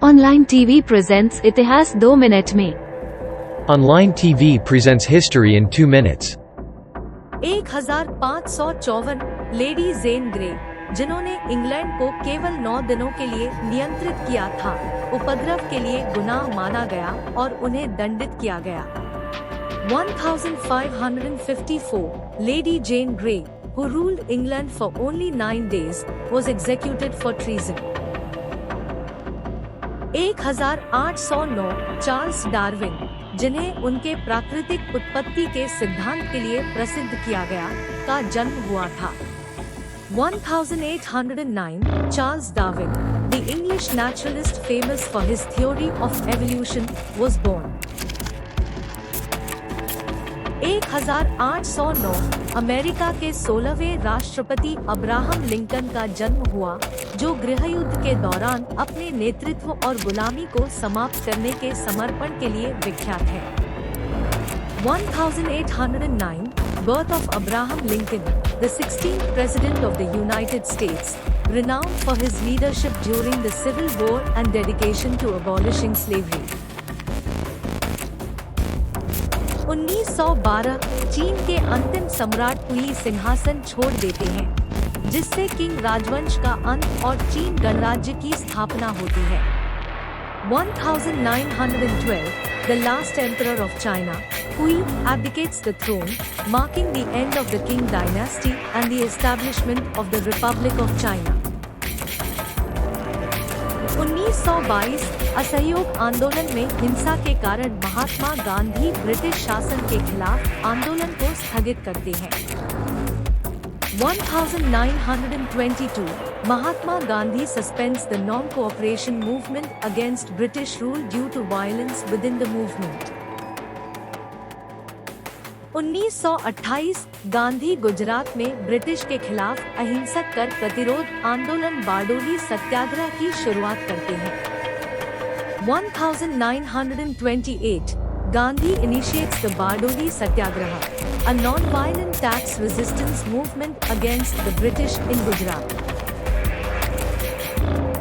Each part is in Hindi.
ऑनलाइन टीवी प्रेजेंट्स इतिहास 2 मिनट में। Online TV presents history in 2 minutes. 1554 lady Jane Grey, जिन्होंने इंग्लैंड को केवल 9 दिनों के लिए नियंत्रित किया था, उपद्रव के लिए गुनाह माना गया और उन्हें दंडित किया गया। 1554 lady Jane Grey, who ruled England for only 9 days, was executed for treason. 1809 Charles Darwin, जिन्हें उनके प्राकृतिक उत्पत्ति के सिद्धांत के लिए प्रसिद्ध किया गया, का जन्म हुआ था। 1809 Charles Darwin, the English naturalist famous for his theory of evolution, was born. 1809 America के 16वें राष्ट्रपति अब्राहम लिंकन का जन्म हुआ, जो गृहयुद्ध के दौरान अपने नेतृत्व और गुलामी को समाप्त करने के समर्पण के लिए विख्यात है। 1809 birth of Abraham Lincoln, the 16th President of the United States, renowned for his leadership during the Civil War and dedication to abolishing slavery. 1912 चीन के अंतिम सम्राट हुई सिंहासन छोड़ देते हैं, जिससे किंग राजवंश का अंत और चीन गणराज्य की स्थापना होती है। 1912 the last emperor of China, Hui, abdicates the throne, marking the end of the Qing dynasty and the establishment of the Republic of China. 1922 असहयोग आंदोलन में हिंसा के कारण महात्मा गांधी ब्रिटिश शासन के खिलाफ आंदोलन को स्थगित करते हैं। 1922 Mahatma Gandhi suspends the non-cooperation movement against British rule due to violence within the movement. 1928 Gandhi Gujarat में ब्रिटिश के खिलाफ अहिंसक कर प्रतिरोध आंदोलन बारडोली सत्याग्रह की शुरुआत करते हैं। 1928 Gandhi initiates the Bardoli Satyagraha, a non-violent tax resistance movement against the British in Gujarat.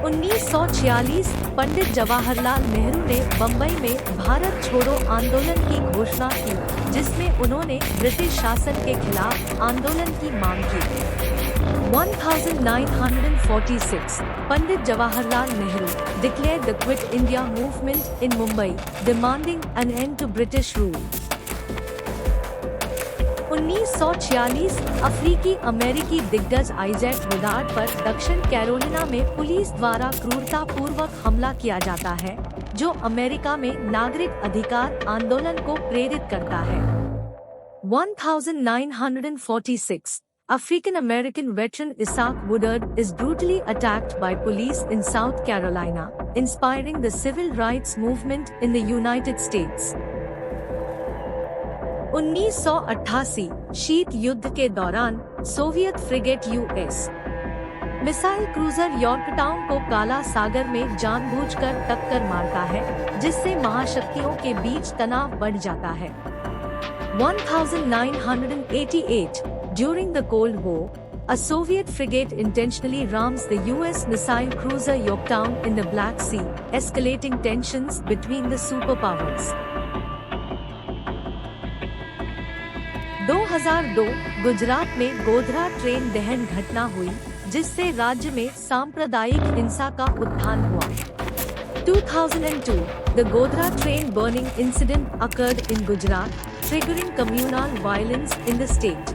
1946 Pandit Jawaharlal Nehru ने बम्बई में भारत छोड़ो आंदोलन की घोषणा की, जिसमें उन्होंने ब्रिटिश शासन के खिलाफ आंदोलन की मांग की। 1946 Pandit Jawaharlal Nehru declared the Quit India movement in Mumbai, demanding an end to British rule. 1946 अफ्रीकी अमेरिकी दिग्गज आइजैक वुडार्ड पर दक्षिण कैरोलिना में पुलिस द्वारा क्रूरतापूर्वक हमला किया जाता है, जो अमेरिका में नागरिक अधिकार आंदोलन को प्रेरित करता है। 1946 African American veteran Isaac Woodard is brutally attacked by police in South Carolina, inspiring the civil rights movement in the United States. 1988 शीत युद्ध के दौरान Soviet frigate US missile cruiser Yorktown को काला सागर में जानबूझकर टक्कर मारता है, जिससे महाशक्तियों के बीच तनाव बढ़ जाता है। 1988 During the Cold War, a Soviet frigate intentionally rams the U.S. missile cruiser Yorktown in the Black Sea, escalating tensions between the superpowers. 2002 Gujarat में गोधरा ट्रेन दहन घटना हुई, जिससे राज्य में सांप्रदायिक हिंसा का उत्थान हुआ। 2002 The Godhra train burning incident occurred in Gujarat, triggering communal violence in the state.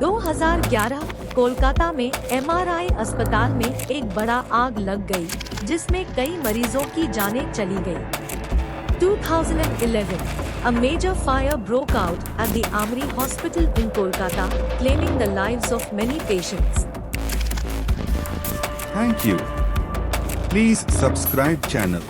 2011 Kolkata में एमआरआई अस्पताल में एक बड़ा आग लग गई, जिसमें कई मरीजों की जानें चली गई। 2011 A major fire broke out at the Amri Hospital in Kolkata, claiming the lives of many patients. Thank you. Please subscribe channel.